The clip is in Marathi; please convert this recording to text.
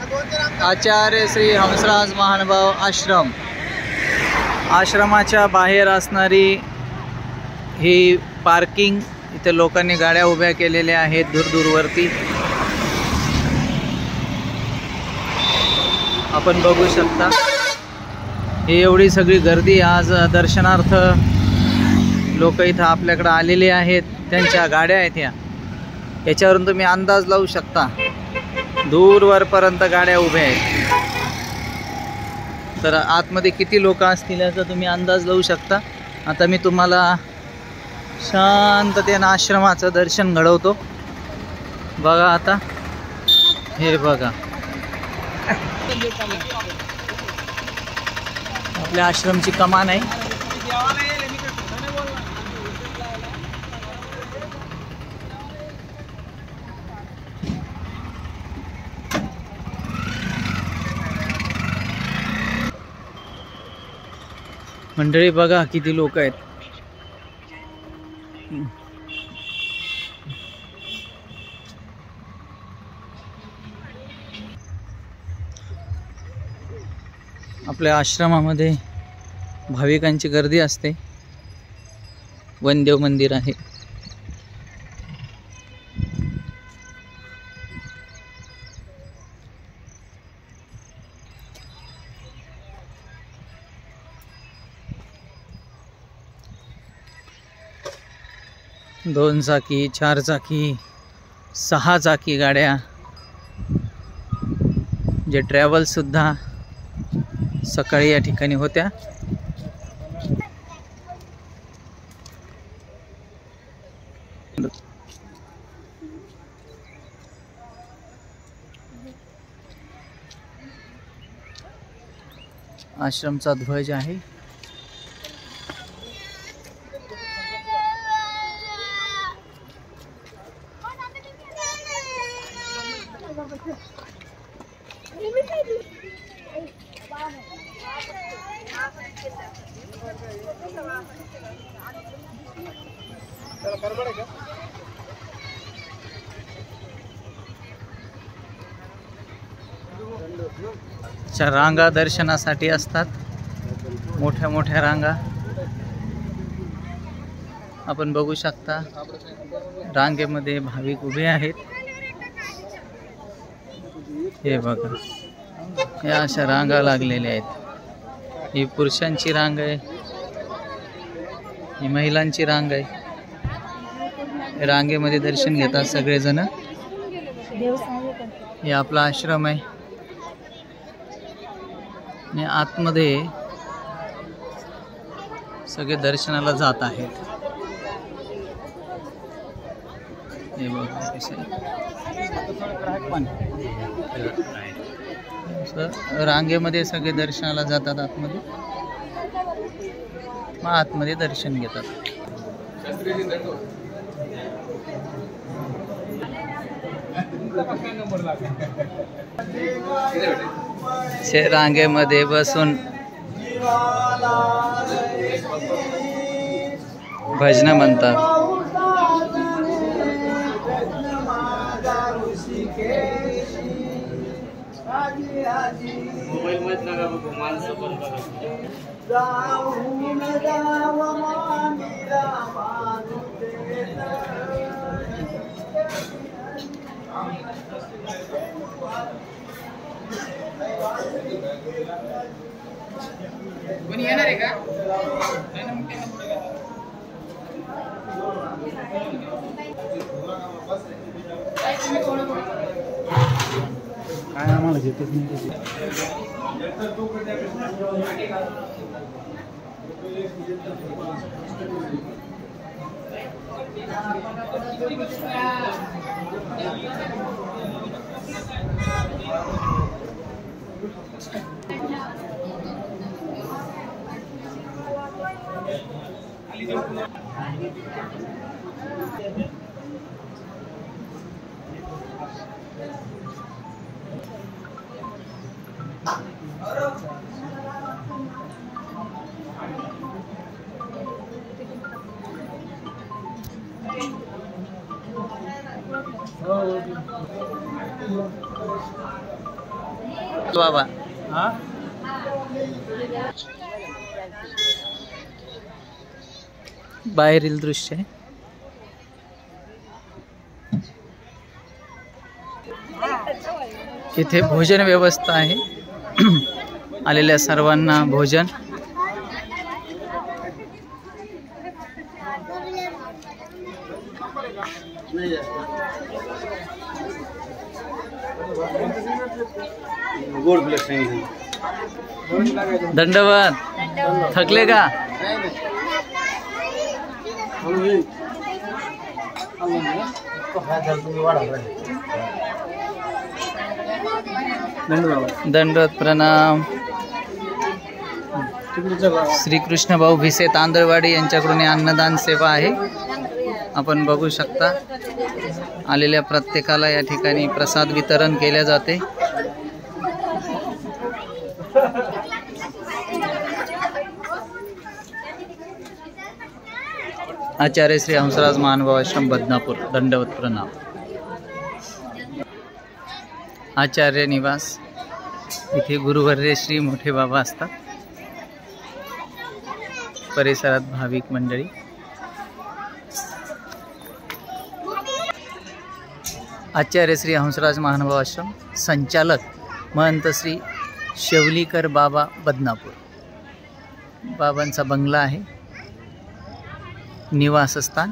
आचार्य श्री हंसराज महानुभाव आश्रम, आश्रमाच्या बाहेर असणारी ही पार्किंग, इथे लोकांनी गाड्या उभ्या केलेल्या आहेत दूरवरती. आपण बघू शकता ही एवढी सगळी गर्दी आज दर्शनार्थ लोक इथं आपल्याकडे आलेले आहेत. त्यांच्या गाड्या आहेत याच्यावरून तुम्ही अंदाज लावू शकता, दूरवरपर्यंत गाड्या उभ्या आहेत. तर आतमध्ये किती लोक असतील याचा तुम्ही अंदाज लावू शकता. आता मी तुम्हाला शांततेने आश्रमाचं दर्शन घडवतो. बघा आता, हे बघा आपल्या आश्रमची कमान आहे. मंडळी बघा किती लोक आहेत. आपल्या आश्रमामध्ये भाविकांची गर्दी असते. वनदेव मंदिर आहे. दोन चाकी, चार चाकी, 6 चाकी गाड्या, जे ट्रॅव्हल सुद्धा सकाळी या ठिकाणी होत्या. आश्रमचा ध्वज आहे. रांगा दर्शनासाठी असतात, मोठ्या मोठ्या रांगा आपण बघू शकता. रांगेमध्ये भाविक उभे आहेत. हे बघा, या अशा रांगा लागलेल्या आहेत. ही पुरुषांची रांग आहे, ही महिलांची रांग आहे. रांगेमध्ये दर्शन घेतात सगळेजण. हे आपला आश्रम आहे आणि आतमध्ये सगळे दर्शनाला जात आहेत. हे बघा रांगेमध्ये सगळे दर्शनाला जातात आतमध्ये, मग आतमध्ये दर्शन घेतात. रांगेमध्ये बसून भजन म्हणतात. कोणी येणार आहे का? काय आम्हाला घेतच नाही. बाबा बाहेरील दृश्य आहे. इथे भोजन व्यवस्था आहे. आलेल्या सर्वांना भोजन. दंडवत. थकले का? दंडवत प्रणाम. श्रीकृष्ण भाऊ भिसे तांदळवाडी यांच्याकडून अन्नदान सेवा आहे. आपण बघू शकता आलेल्या प्रत्येकाला या ठिकाणी प्रसाद वितरण केले जाते. आचार्य श्री हंसराज महानुभाव आश्रम बदनापूर. दंडवत प्रणाम. आचार्य निवास. इथे गुरुवर्य श्री मोठे बाबा असतात. परिसरात भाविक मंडळी. आचार्य श्री हंसराज महानुभाव आश्रम संचालक महंत श्री शेवलीकर बाबा बदनापूर. बाबांचा बंगला आहे, निवासस्थान.